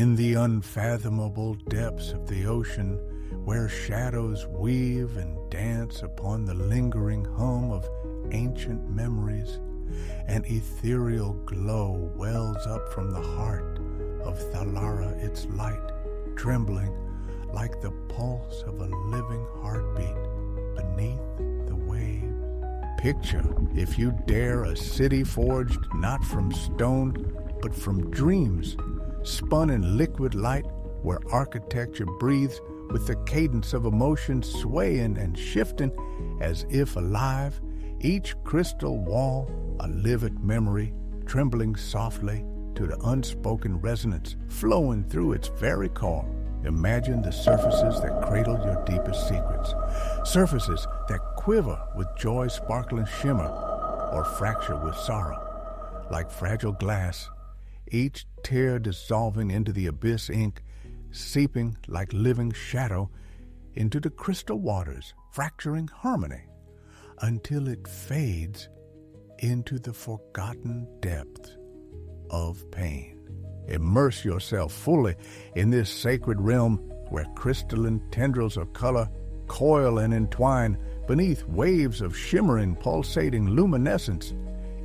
In the unfathomable depths of the ocean, where shadows weave and dance upon the lingering hum of ancient memories, an ethereal glow wells up from the heart of Thalara, its light trembling like the pulse of a living heartbeat beneath the waves. Picture, if you dare, a city forged not from stone, but from dreams, spun in liquid light, where architecture breathes with the cadence of emotion, swaying and shifting as if alive, each crystal wall a livid memory, trembling softly to the unspoken resonance flowing through its very core. Imagine the surfaces that cradle your deepest secrets, surfaces that quiver with joy's sparkling shimmer or fracture with sorrow. Like fragile glass, each tear dissolving into the abyss ink, seeping like living shadow into the crystal waters, fracturing harmony, until it fades into the forgotten depths of pain. Immerse yourself fully in this sacred realm where crystalline tendrils of color coil and entwine beneath waves of shimmering, pulsating luminescence,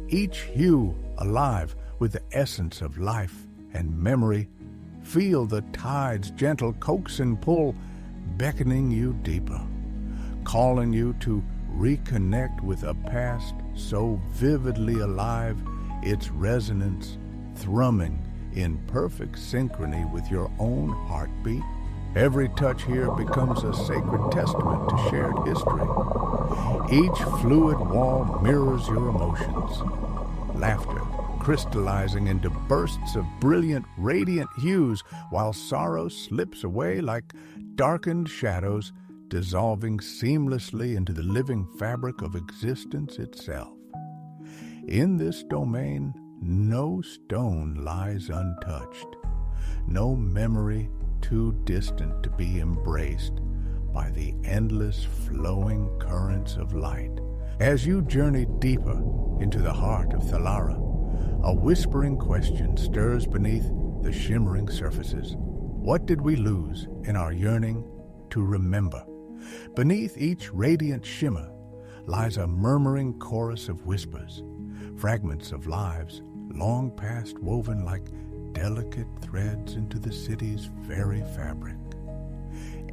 each hue alive with the essence of life and memory. Feel the tide's gentle coax and pull, beckoning you deeper, calling you to reconnect with a past so vividly alive, its resonance thrumming in perfect synchrony with your own heartbeat. Every touch here becomes a sacred testament to shared history. Each fluid wall mirrors your emotions, laughter crystallizing into bursts of brilliant, radiant hues, while sorrow slips away like darkened shadows, dissolving seamlessly into the living fabric of existence itself. In this domain, no stone lies untouched, no memory too distant to be embraced by the endless flowing currents of light. As you journey deeper into the heart of Thalara, a whispering question stirs beneath the shimmering surfaces. What did we lose in our yearning to remember? Beneath each radiant shimmer lies a murmuring chorus of whispers, fragments of lives long past woven like delicate threads into the city's very fabric.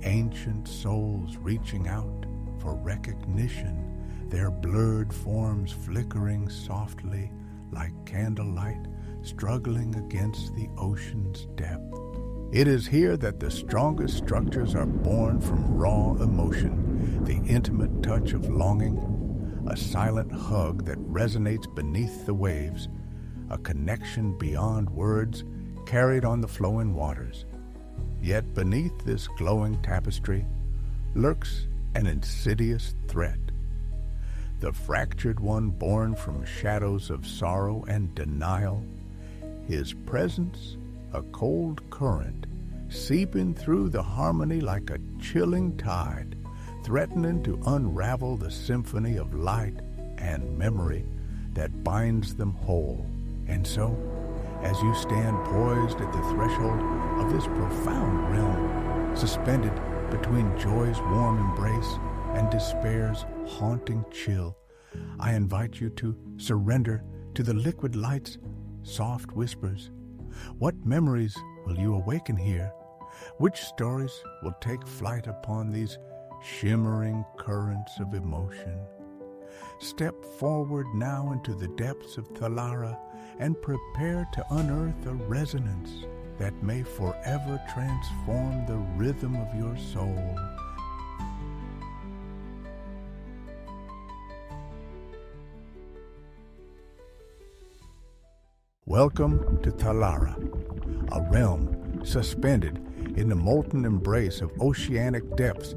Ancient souls reaching out for recognition, their blurred forms flickering softly like candlelight struggling against the ocean's depth. It is here that the strongest structures are born from raw emotion, the intimate touch of longing, a silent hug that resonates beneath the waves, a connection beyond words carried on the flowing waters. Yet beneath this glowing tapestry lurks an insidious threat. The fractured one born from shadows of sorrow and denial, his presence a cold current, seeping through the harmony like a chilling tide, threatening to unravel the symphony of light and memory that binds them whole. And so, as you stand poised at the threshold of this profound realm, suspended between joy's warm embrace and despair's haunting chill, I invite you to surrender to the liquid light's soft whispers. What memories will you awaken here? Which stories will take flight upon these shimmering currents of emotion? Step forward now into the depths of Thalara and prepare to unearth a resonance that may forever transform the rhythm of your soul. Welcome to Thalara, a realm suspended in the molten embrace of oceanic depths,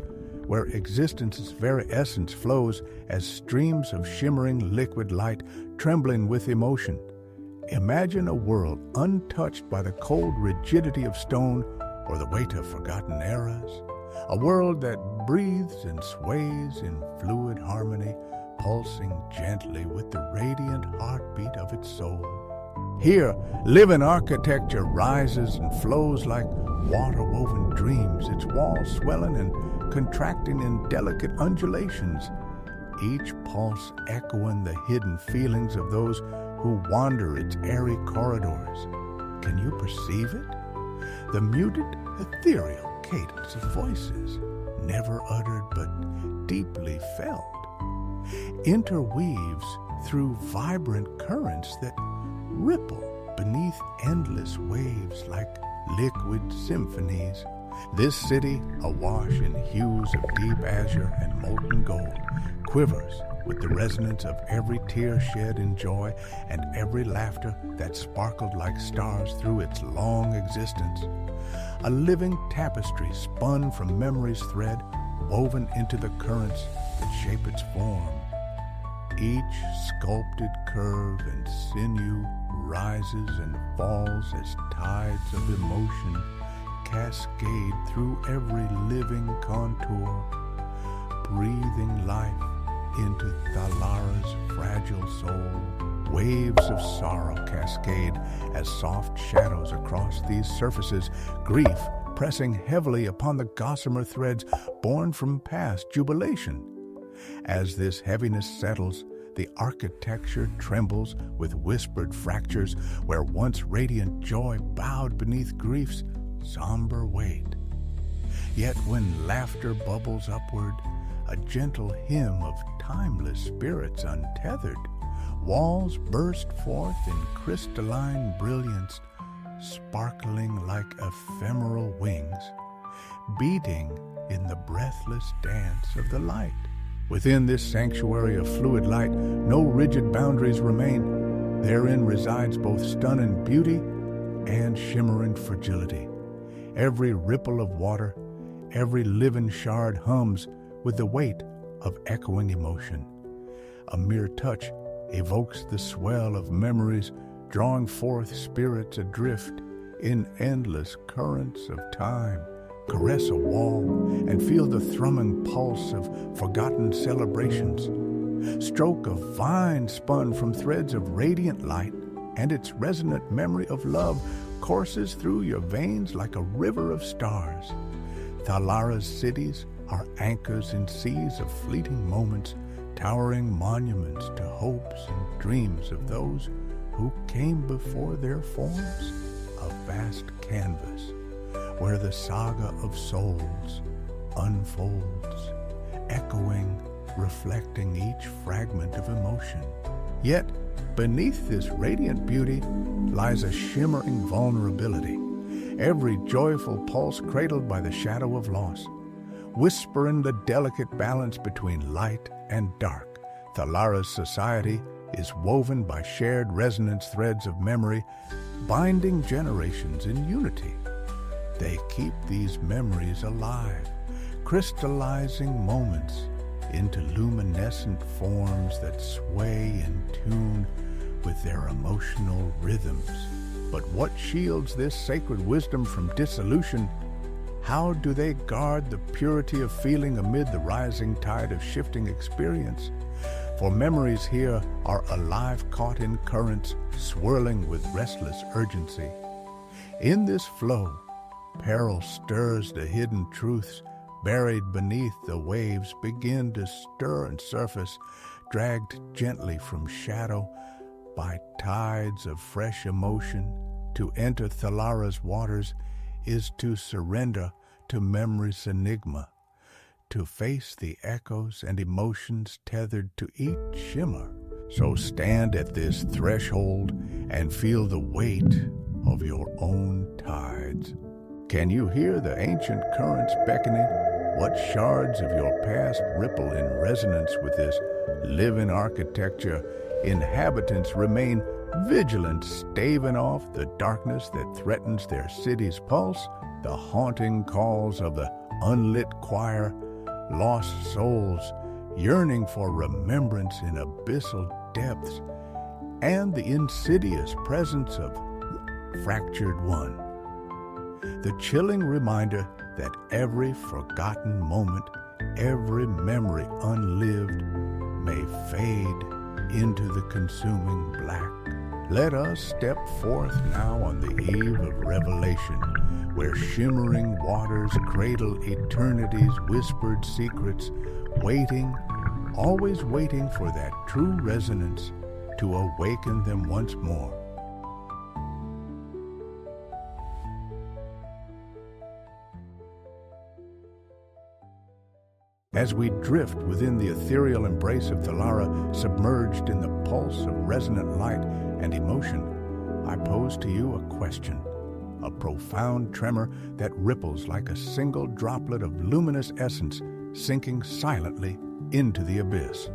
where existence's very essence flows as streams of shimmering liquid light trembling with emotion. Imagine a world untouched by the cold rigidity of stone or the weight of forgotten eras, a world that breathes and sways in fluid harmony, pulsing gently with the radiant heartbeat of its soul. Here, living architecture rises and flows like water-woven dreams, its walls swelling and contracting in delicate undulations, each pulse echoing the hidden feelings of those who wander its airy corridors. Can you perceive it? The muted, ethereal cadence of voices, never uttered but deeply felt, interweaves through vibrant currents that ripple beneath endless waves like liquid symphonies. This city, awash in hues of deep azure and molten gold, quivers with the resonance of every tear shed in joy and every laughter that sparkled like stars through its long existence. A living tapestry spun from memory's thread, woven into the currents that shape its form. Each sculpted curve and sinew rises and falls as tides of emotion cascade through every living contour, breathing life into Thalara's fragile soul. Waves of sorrow cascade as soft shadows across these surfaces, grief pressing heavily upon the gossamer threads born from past jubilation. As this heaviness settles, the architecture trembles with whispered fractures where once radiant joy bowed beneath grief's somber weight. Yet when laughter bubbles upward, a gentle hymn of timeless spirits untethered, walls burst forth in crystalline brilliance, sparkling like ephemeral wings, beating in the breathless dance of the light. Within this sanctuary of fluid light, no rigid boundaries remain. Therein resides both stunning beauty and shimmering fragility. Every ripple of water, every living shard hums with the weight of echoing emotion. A mere touch evokes the swell of memories, drawing forth spirits adrift in endless currents of time. Caress a wall and feel the thrumming pulse of forgotten celebrations. Stroke a vine spun from threads of radiant light, and its resonant memory of love courses through your veins like a river of stars. Thalara's cities are anchors in seas of fleeting moments, towering monuments to hopes and dreams of those who came before their forms. A vast canvas where the saga of souls unfolds, echoing, reflecting each fragment of emotion. Yet, beneath this radiant beauty lies a shimmering vulnerability, every joyful pulse cradled by the shadow of loss, whispering the delicate balance between light and dark. Thalara's society is woven by shared resonance threads of memory, binding generations in unity. They keep these memories alive, crystallizing moments into luminescent forms that sway in tune with their emotional rhythms. But what shields this sacred wisdom from dissolution? How do they guard the purity of feeling amid the rising tide of shifting experience? For memories here are alive, caught in currents, swirling with restless urgency. In this flow, peril stirs the hidden truths buried beneath the waves begin to stir and surface, dragged gently from shadow by tides of fresh emotion. To enter Thalara's waters is to surrender to memory's enigma, to face the echoes and emotions tethered to each shimmer. So stand at this threshold and feel the weight of your own tides. Can you hear the ancient currents beckoning? What shards of your past ripple in resonance with this living architecture? Inhabitants remain vigilant, staving off the darkness that threatens their city's pulse, the haunting calls of the unlit choir, lost souls yearning for remembrance in abyssal depths, and the insidious presence of fractured one. The chilling reminder that every forgotten moment, every memory unlived, may fade into the consuming black. Let us step forth now on the eve of revelation, where shimmering waters cradle eternity's whispered secrets, waiting, always waiting for that true resonance to awaken them once more. As we drift within the ethereal embrace of Thalara, submerged in the pulse of resonant light and emotion, I pose to you a question, a profound tremor that ripples like a single droplet of luminous essence sinking silently into the abyss.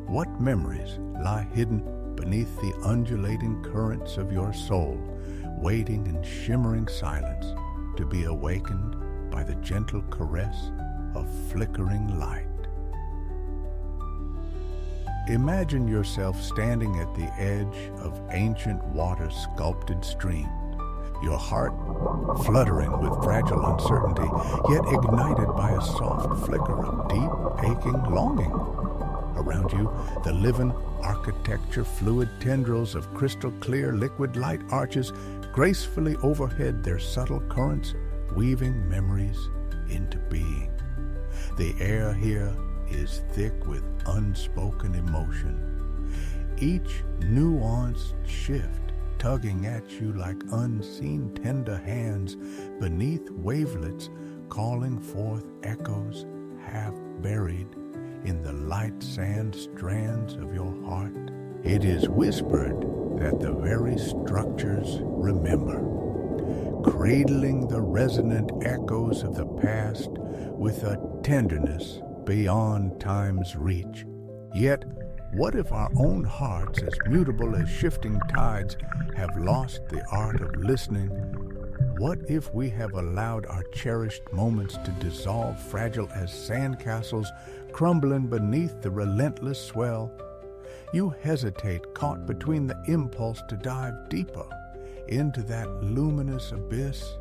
What memories lie hidden beneath the undulating currents of your soul, waiting in shimmering silence to be awakened by the gentle caress of flickering light? Imagine yourself standing at the edge of ancient water-sculpted streams, your heart fluttering with fragile uncertainty, yet ignited by a soft flicker of deep, aching longing. Around you, the living architecture fluid tendrils of crystal-clear liquid light arches gracefully overhead their subtle currents, weaving memories into being. The air here is thick with unspoken emotion, each nuanced shift tugging at you like unseen tender hands beneath wavelets calling forth echoes half buried in the light sand strands of your heart. It is whispered that the very structures remember, cradling the resonant echoes of the past with a tenderness beyond time's reach. Yet, what if our own hearts, as mutable as shifting tides, have lost the art of listening? What if we have allowed our cherished moments to dissolve fragile as sandcastles crumbling beneath the relentless swell? You hesitate, caught between the impulse to dive deeper into that luminous abyss,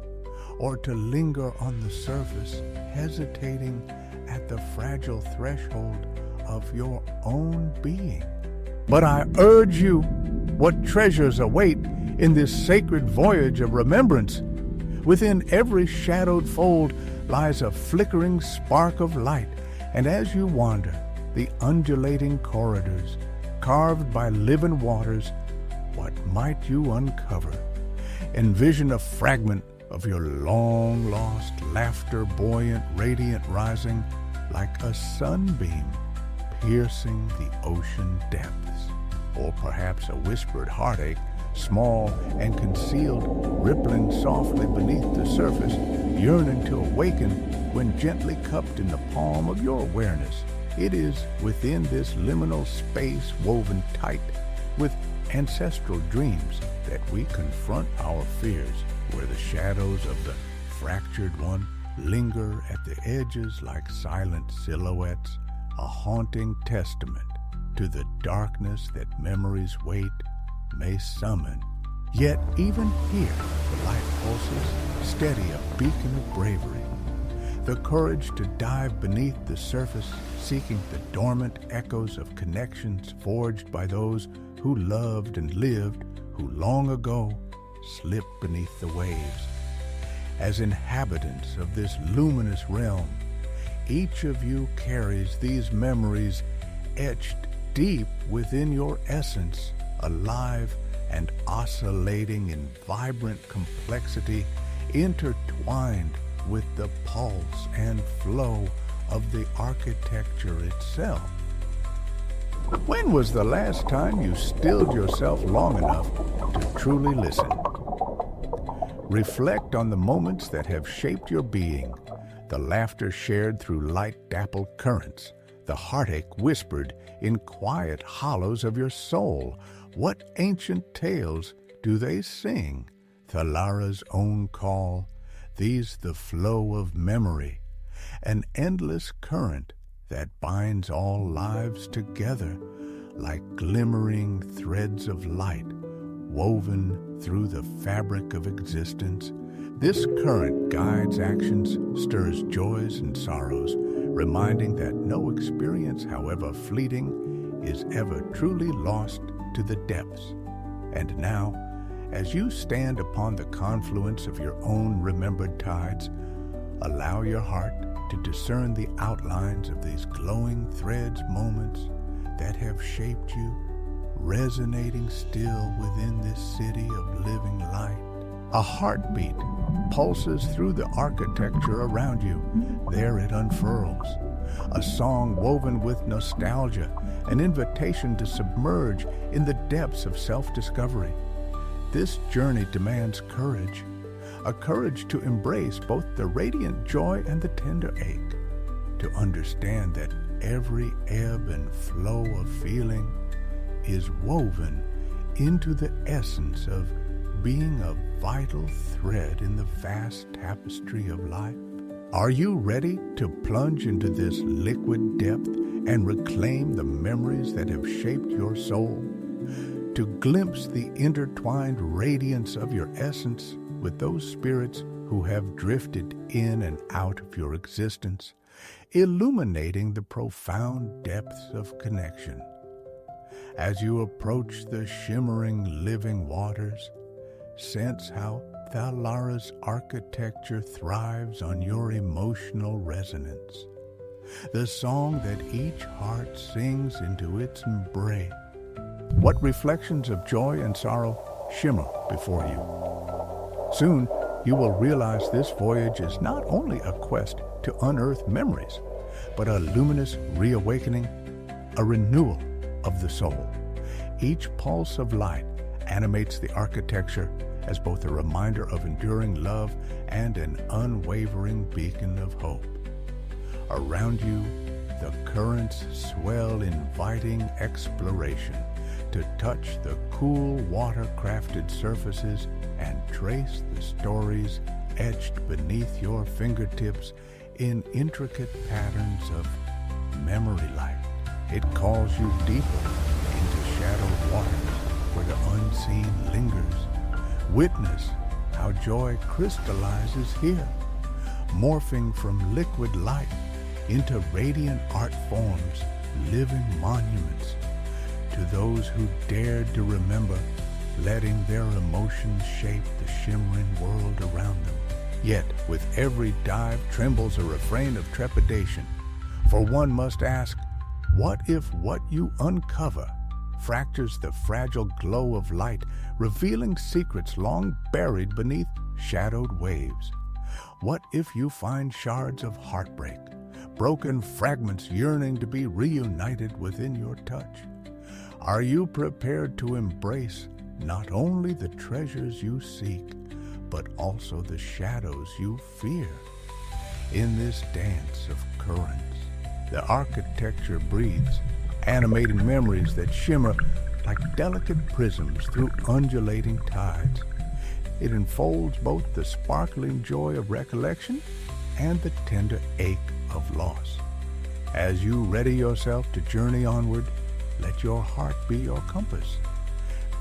or to linger on the surface, hesitating at the fragile threshold of your own being. But I urge you, what treasures await in this sacred voyage of remembrance? Within every shadowed fold lies a flickering spark of light, and as you wander the undulating corridors carved by living waters, what might you uncover? Envision a fragment of your long-lost laughter, buoyant, radiant, rising like a sunbeam piercing the ocean depths. Or perhaps a whispered heartache, small and concealed, rippling softly beneath the surface, yearning to awaken when gently cupped in the palm of your awareness. It is within this liminal space woven tight with ancestral dreams that we confront our fears, where the shadows of the fractured one linger at the edges like silent silhouettes, a haunting testament to the darkness that memory's weight may summon. Yet even here, the light pulses, steady, a beacon of bravery. The courage to dive beneath the surface, seeking the dormant echoes of connections forged by those who loved and lived, who long ago slipped beneath the waves. As inhabitants of this luminous realm, each of you carries these memories etched deep within your essence, alive and oscillating in vibrant complexity, intertwined with the pulse and flow of the architecture itself. When was the last time you stilled yourself long enough to truly listen? Reflect on the moments that have shaped your being, the laughter shared through light-dappled currents, the heartache whispered in quiet hollows of your soul. What ancient tales do they sing? Thalara's own call, these the flow of memory, an endless current that binds all lives together like glimmering threads of light woven through the fabric of existence. This current guides actions, stirs joys and sorrows, reminding that no experience, however fleeting, is ever truly lost to the depths. And now, as you stand upon the confluence of your own remembered tides, allow your heart to discern the outlines of these glowing threads moments that have shaped you, resonating still within this city of living light. A heartbeat pulses through the architecture around you. There it unfurls. A song woven with nostalgia, an invitation to submerge in the depths of self-discovery. This journey demands courage, a courage to embrace both the radiant joy and the tender ache, to understand that every ebb and flow of feeling is woven into the essence of being a vital thread in the vast tapestry of life. Are you ready to plunge into this liquid depth and reclaim the memories that have shaped your soul? To glimpse the intertwined radiance of your essence with those spirits who have drifted in and out of your existence, illuminating the profound depths of connection. As you approach the shimmering living waters, sense how Thalara's architecture thrives on your emotional resonance, the song that each heart sings into its embrace. What reflections of joy and sorrow shimmer before you? Soon, you will realize this voyage is not only a quest to unearth memories, but a luminous reawakening, a renewal of the soul. Each pulse of light animates the architecture as both a reminder of enduring love and an unwavering beacon of hope. Around you, the currents swell, inviting exploration to touch the cool water-crafted surfaces and trace the stories etched beneath your fingertips in intricate patterns of memory light. It calls you deeper into shadowed waters where the unseen lingers. Witness how joy crystallizes here, morphing from liquid light into radiant art forms, living monuments to those who dared to remember, letting their emotions shape the shimmering world around them. Yet, with every dive trembles a refrain of trepidation, for one must ask, what if what you uncover fractures the fragile glow of light, revealing secrets long buried beneath shadowed waves? What if you find shards of heartbreak, broken fragments yearning to be reunited within your touch? Are you prepared to embrace not only the treasures you seek, but also the shadows you fear? In this dance of currents, the architecture breathes, animating memories that shimmer like delicate prisms through undulating tides. It enfolds both the sparkling joy of recollection and the tender ache of loss. As you ready yourself to journey onward, let your heart be your compass,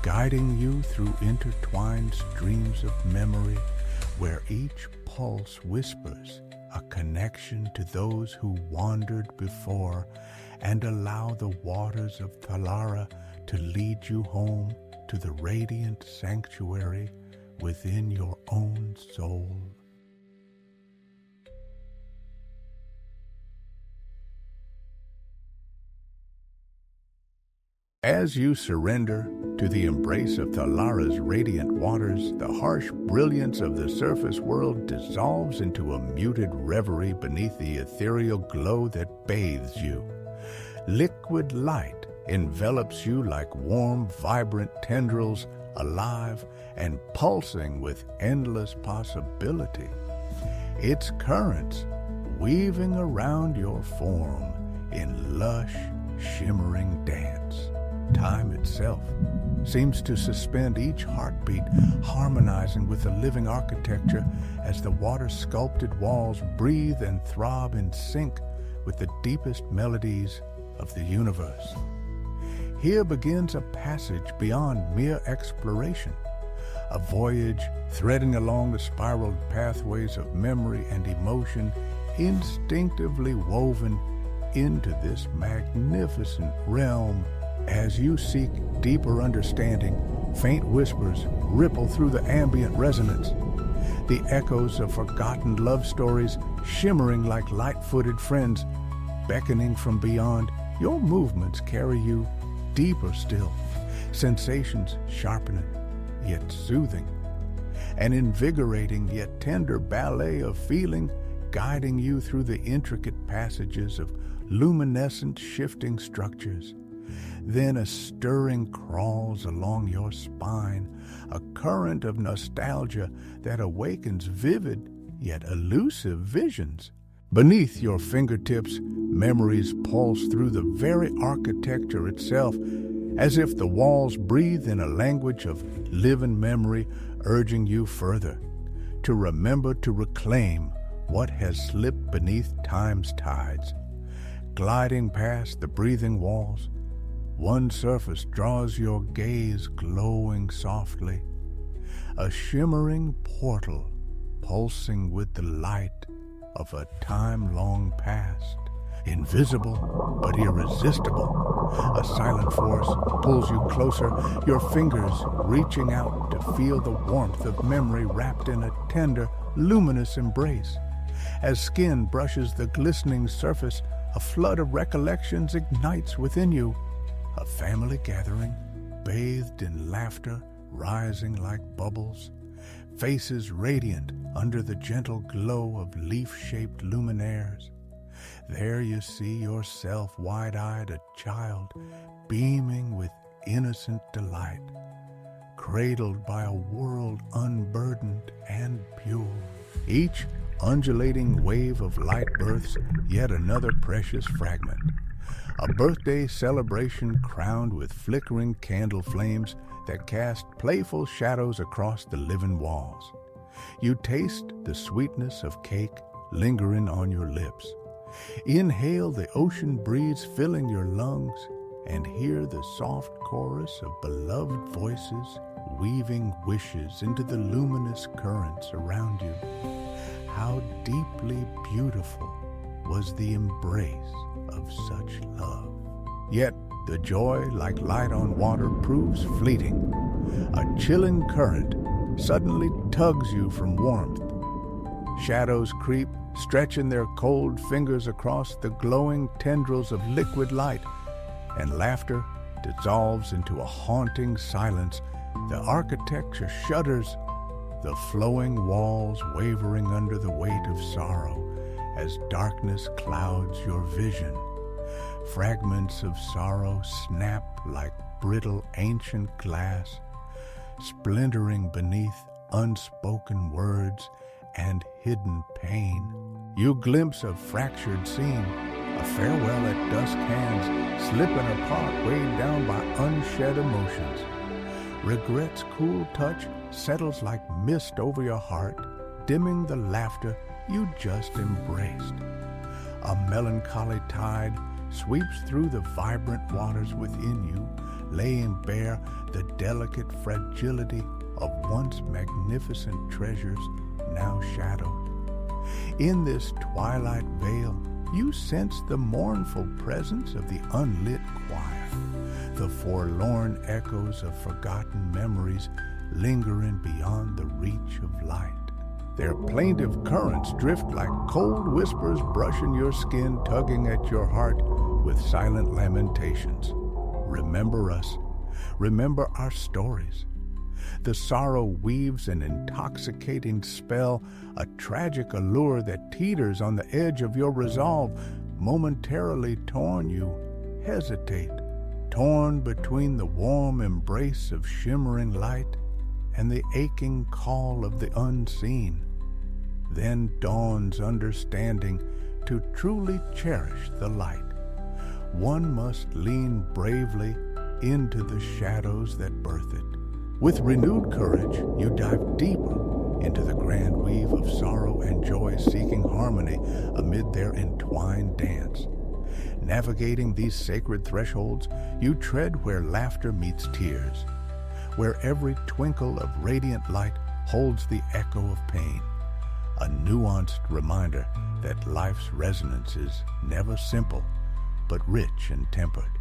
guiding you through intertwined streams of memory where each pulse whispers a connection to those who wandered before, and allow the waters of Thalara to lead you home to the radiant sanctuary within your own soul. As you surrender to the embrace of Thalara's radiant waters, the harsh brilliance of the surface world dissolves into a muted reverie beneath the ethereal glow that bathes you. Liquid light envelops you like warm, vibrant tendrils, alive and pulsing with endless possibility. Its currents weaving around your form in lush, shimmering dance. Time itself seems to suspend each heartbeat, harmonizing with the living architecture as the water-sculpted walls breathe and throb in sync with the deepest melodies of the universe. Here begins a passage beyond mere exploration, a voyage threading along the spiraled pathways of memory and emotion, instinctively woven into this magnificent realm As you seek deeper understanding, faint whispers ripple through the ambient resonance. The echoes of forgotten love stories shimmering like light-footed friends, beckoning from beyond. Your movements carry you deeper still, sensations sharpening, yet soothing. An invigorating yet tender ballet of feeling guiding you through the intricate passages of luminescent shifting structures. Then a stirring crawls along your spine, a current of nostalgia that awakens vivid yet elusive visions. Beneath your fingertips, memories pulse through the very architecture itself, as if the walls breathe in a language of living memory, urging you further, to remember, to reclaim what has slipped beneath time's tides. Gliding past the breathing walls, one surface draws your gaze, glowing softly, a shimmering portal pulsing with the light of a time long past. Invisible but irresistible, a silent force pulls you closer, your fingers reaching out to feel the warmth of memory wrapped in a tender, luminous embrace. As skin brushes the glistening surface, a flood of recollections ignites within you. A family gathering, bathed in laughter, rising like bubbles. Faces radiant under the gentle glow of leaf-shaped luminaires. There you see yourself, wide-eyed, a child, beaming with innocent delight, cradled by a world unburdened and pure. Each undulating wave of light births yet another precious fragment. A birthday celebration crowned with flickering candle flames that cast playful shadows across the living walls. You taste the sweetness of cake lingering on your lips. Inhale the ocean breeze filling your lungs and hear the soft chorus of beloved voices weaving wishes into the luminous currents around you. How deeply beautiful was the embrace of such love. Yet the joy, like light on water, proves fleeting. A chilling current suddenly tugs you from warmth. Shadows creep, stretching their cold fingers across the glowing tendrils of liquid light, and laughter dissolves into a haunting silence. The architecture shudders, the flowing walls wavering under the weight of sorrow as darkness clouds your vision. Fragments of sorrow snap like brittle ancient glass, splintering beneath unspoken words and hidden pain. You glimpse a fractured scene, a farewell at dusk hands slipping apart, weighed down by unshed emotions. Regret's cool touch settles like mist over your heart, dimming the laughter you just embraced. A melancholy tide sweeps through the vibrant waters within you, laying bare the delicate fragility of once magnificent treasures now shadowed. In this twilight veil, you sense the mournful presence of the unlit choir, the forlorn echoes of forgotten memories lingering beyond the reach of light. Their plaintive currents drift like cold whispers, brushing your skin, tugging at your heart with silent lamentations. Remember us. Remember our stories. The sorrow weaves an intoxicating spell, a tragic allure that teeters on the edge of your resolve. Momentarily torn, you hesitate, torn between the warm embrace of shimmering light and the aching call of the unseen. Then dawns understanding. To truly cherish the light, one must lean bravely into the shadows that birth it. With renewed courage, you dive deeper into the grand weave of sorrow and joy, seeking harmony amid their entwined dance. Navigating these sacred thresholds, you tread where laughter meets tears, where every twinkle of radiant light holds the echo of pain, a nuanced reminder that life's resonance is never simple, but rich and tempered.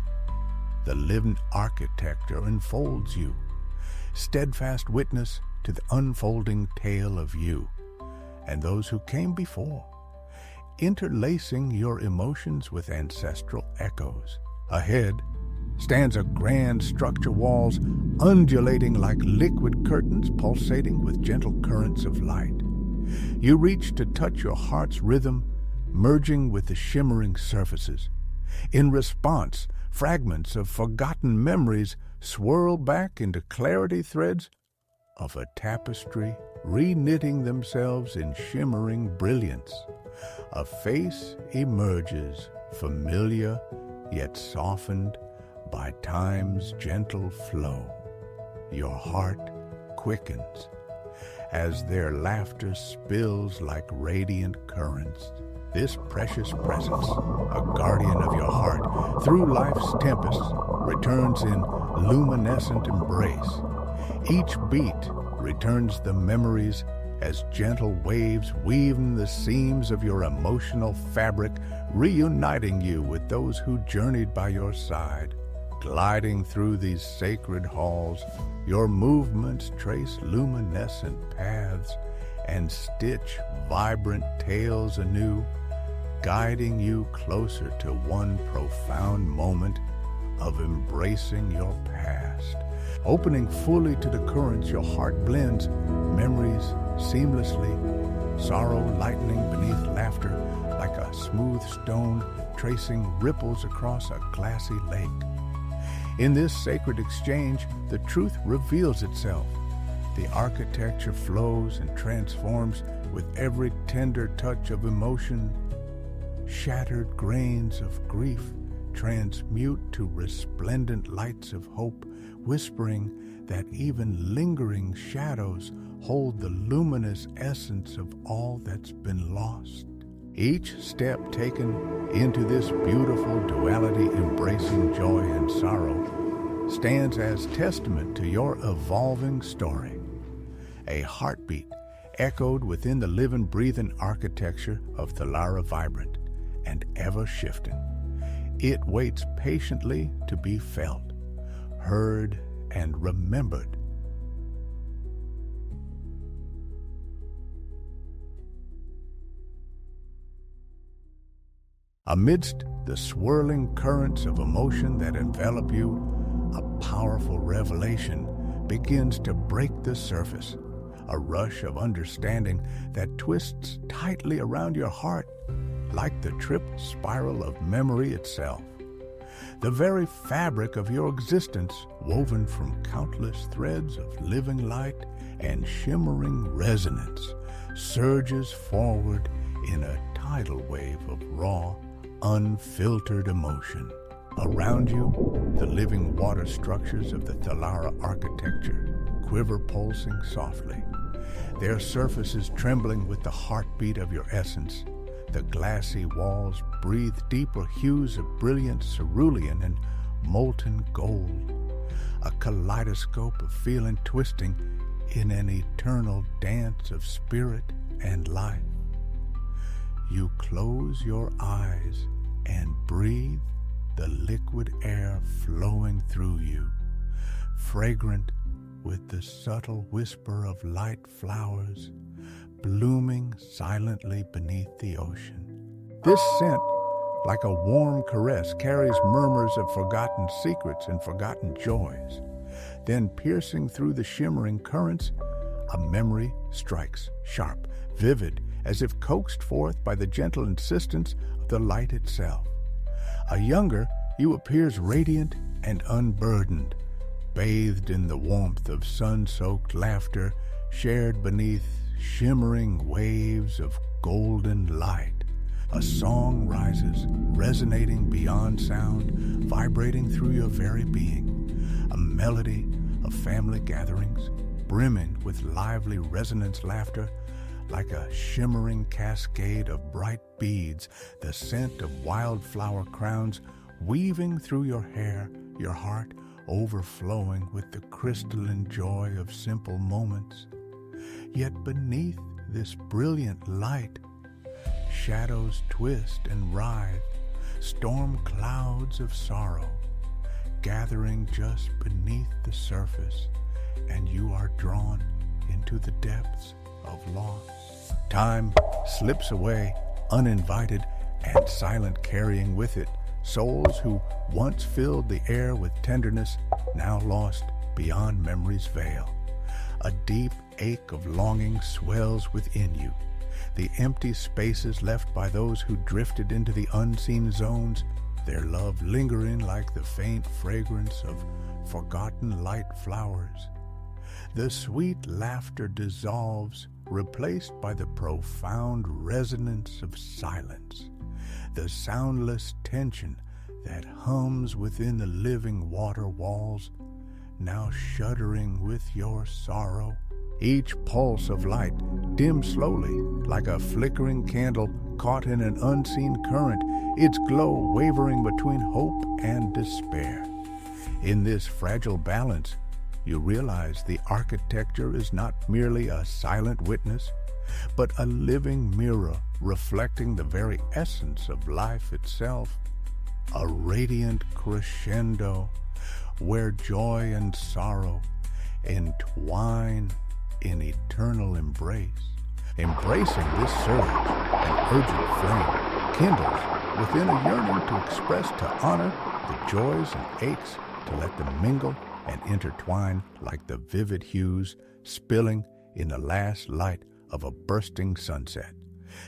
the living architecture enfolds you, steadfast witness to the unfolding tale of you and those who came before, interlacing your emotions with ancestral echoes. Ahead stands a grand structure, walls undulating like liquid curtains pulsating with gentle currents of light. You reach to touch your heart's rhythm, merging with the shimmering surfaces. In response, fragments of forgotten memories swirl back into clarity threads of a tapestry, reknitting themselves in shimmering brilliance. A face emerges, familiar yet softened by time's gentle flow. Your heart quickens as their laughter spills like radiant currents. This precious presence, a guardian of your heart through life's tempests, returns in luminescent embrace. Each beat returns the memories as gentle waves weave the seams of your emotional fabric, reuniting you with those who journeyed by your side. Gliding through these sacred halls, your movements trace luminescent paths and stitch vibrant tales anew, guiding you closer to one profound moment of embracing your past. Opening fully to the currents, your heart blends memories seamlessly, sorrow lightening beneath laughter like a smooth stone tracing ripples across a glassy lake. In this sacred exchange, the truth reveals itself. The architecture flows and transforms with every tender touch of emotion. Shattered grains of grief transmute to resplendent lights of hope, whispering that even lingering shadows hold the luminous essence of all that's been lost. Each step taken into this beautiful duality, embracing joy and sorrow, stands as testament to your evolving story. A heartbeat echoed within the living, breathing architecture of Thalara, vibrant and ever-shifting. It waits patiently to be felt, heard, and remembered. Amidst the swirling currents of emotion that envelop you, a powerful revelation begins to break the surface, a rush of understanding that twists tightly around your heart like the tripped spiral of memory itself. The very fabric of your existence, woven from countless threads of living light and shimmering resonance, surges forward in a tidal wave of raw, unfiltered emotion. Around you, the living water structures of the Thalara architecture quiver, pulsing softly, their surfaces trembling with the heartbeat of your essence. The glassy walls breathe deeper hues of brilliant cerulean and molten gold, a kaleidoscope of feeling twisting in an eternal dance of spirit and life. You close your eyes and breathe the liquid air flowing through you, fragrant with the subtle whisper of light flowers blooming silently beneath the ocean. This scent, like a warm caress, carries murmurs of forgotten secrets and forgotten joys. Then, piercing through the shimmering currents, a memory strikes, sharp, vivid, as if coaxed forth by the gentle insistence of the light itself. A younger you appears radiant and unburdened, bathed in the warmth of sun-soaked laughter, shared beneath shimmering waves of golden light. A song rises, resonating beyond sound, vibrating through your very being. A melody of family gatherings, brimming with lively resonance laughter, like a shimmering cascade of bright beads, the scent of wildflower crowns weaving through your hair, your heart overflowing with the crystalline joy of simple moments. Yet beneath this brilliant light, shadows twist and writhe, storm clouds of sorrow, gathering just beneath the surface, and you are drawn into the depths of loss. Time slips away, uninvited and silent, carrying with it souls who once filled the air with tenderness, now lost beyond memory's veil. A deep ache of longing swells within you. The empty spaces left by those who drifted into the unseen zones, their love lingering like the faint fragrance of forgotten light flowers. The sweet laughter dissolves, replaced by the profound resonance of silence. The soundless tension that hums within the living water walls, now shuddering with your sorrow. Each pulse of light dims slowly, like a flickering candle caught in an unseen current, its glow wavering between hope and despair. In this fragile balance, you realize the architecture is not merely a silent witness, but a living mirror reflecting the very essence of life itself, a radiant crescendo where joy and sorrow entwine in eternal embrace. Embracing this surge, an urgent flame kindles within a yearning to express, to honor the joys and aches, to let them mingle and intertwine like the vivid hues spilling in the last light of a bursting sunset.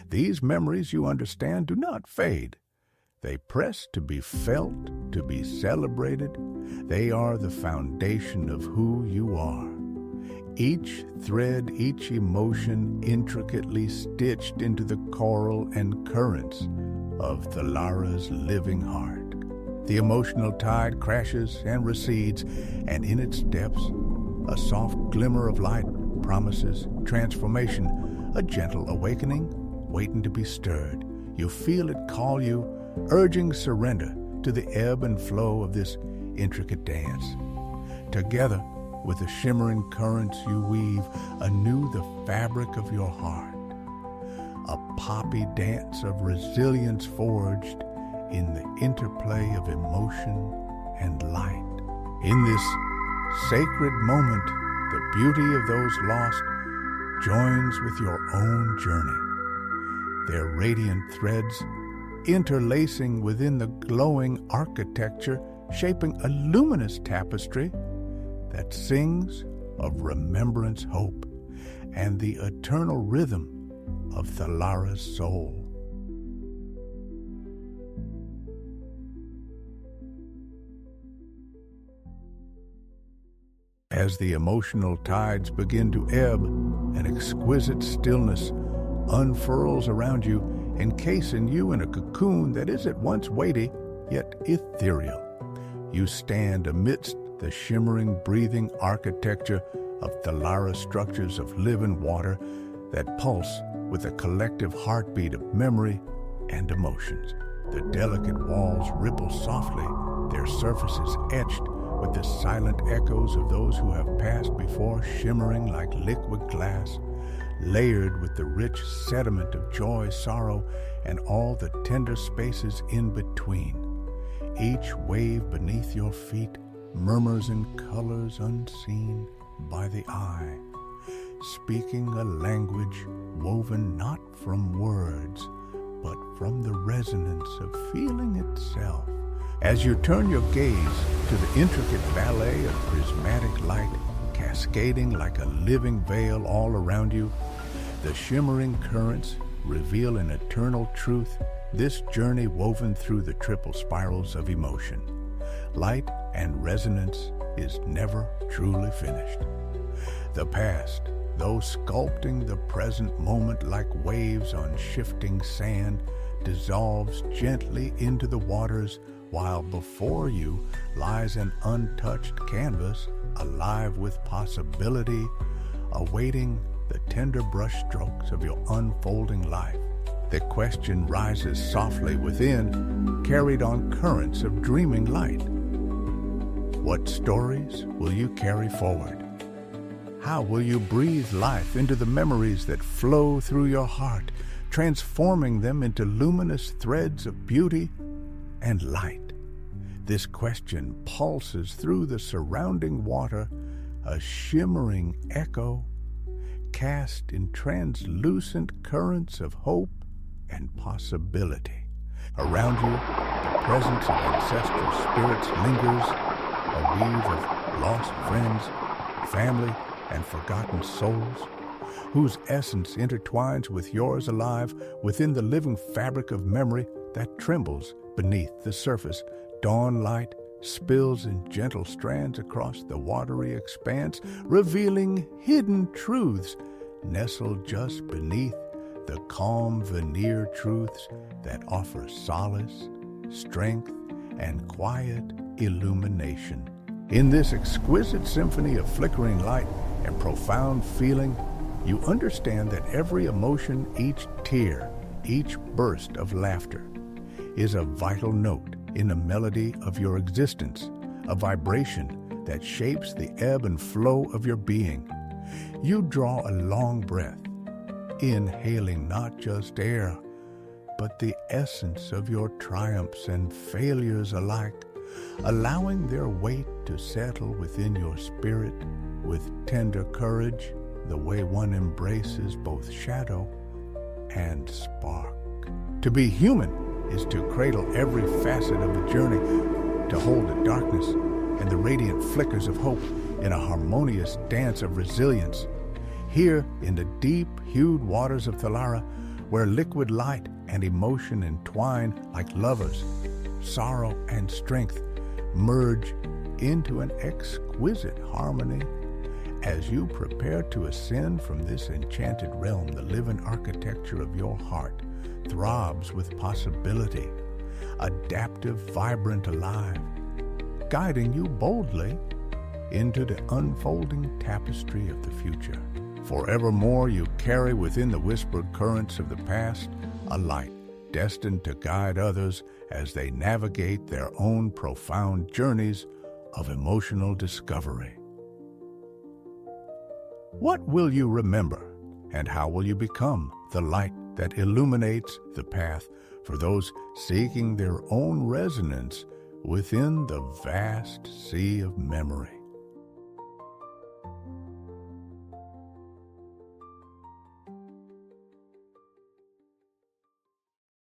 These memories, you understand, do not fade. They press to be felt, to be celebrated. They are the foundation of who you are. Each thread, each emotion intricately stitched into the coral and currents of Thalara's living heart. The emotional tide crashes and recedes, and in its depths, a soft glimmer of light promises transformation, a gentle awakening waiting to be stirred. You feel it call you, urging surrender to the ebb and flow of this intricate dance. Together with the shimmering currents, you weave anew the fabric of your heart, a poppy dance of resilience forged in the interplay of emotion and light. In this sacred moment, the beauty of those lost joins with your own journey, their radiant threads interlacing within the glowing architecture, shaping a luminous tapestry that sings of remembrance, hope, and the eternal rhythm of Thalara's soul. As the emotional tides begin to ebb, an exquisite stillness unfurls around you, encasing you in a cocoon that is at once weighty, yet ethereal. You stand amidst the shimmering, breathing architecture of Thalara structures of living water that pulse with a collective heartbeat of memory and emotions. The delicate walls ripple softly, their surfaces etched with the silent echoes of those who have passed before, shimmering like liquid glass, layered with the rich sediment of joy, sorrow, and all the tender spaces in between. Each wave beneath your feet murmurs in colors unseen by the eye, speaking a language woven not from words, but from the resonance of feeling itself. As you turn your gaze to the intricate ballet of prismatic light cascading like a living veil all around you, the shimmering currents reveal an eternal truth, this journey woven through the triple spirals of emotion. Light and resonance is never truly finished. The past, though sculpting the present moment like waves on shifting sand, dissolves gently into the waters, while before you lies an untouched canvas, alive with possibility, awaiting the tender brushstrokes of your unfolding life. The question rises softly within, carried on currents of dreaming light. What stories will you carry forward? How will you breathe life into the memories that flow through your heart, transforming them into luminous threads of beauty and light? This question pulses through the surrounding water, a shimmering echo, cast in translucent currents of hope and possibility. Around you, the presence of ancestral spirits lingers, a weave of lost friends, family, and forgotten souls, whose essence intertwines with yours alive within the living fabric of memory that trembles beneath the surface. Dawn light spills in gentle strands across the watery expanse, revealing hidden truths nestled just beneath the calm veneer truths that offer solace, strength, and quiet illumination. In this exquisite symphony of flickering light and profound feeling, you understand that every emotion, each tear, each burst of laughter, is a vital note in the melody of your existence, a vibration that shapes the ebb and flow of your being. You draw a long breath, inhaling not just air, but the essence of your triumphs and failures alike, allowing their weight to settle within your spirit with tender courage, the way one embraces both shadow and spark. To be human is to cradle every facet of the journey, to hold the darkness and the radiant flickers of hope in a harmonious dance of resilience. Here in the deep-hued waters of Thalara, where liquid light and emotion entwine like lovers, sorrow and strength merge into an exquisite harmony. As you prepare to ascend from this enchanted realm, the living architecture of your heart throbs with possibility, adaptive, vibrant, alive, guiding you boldly into the unfolding tapestry of the future. Forevermore you carry within the whispered currents of the past a light destined to guide others as they navigate their own profound journeys of emotional discovery. What will you remember, and how will you become the light that illuminates the path for those seeking their own resonance within the vast sea of memory?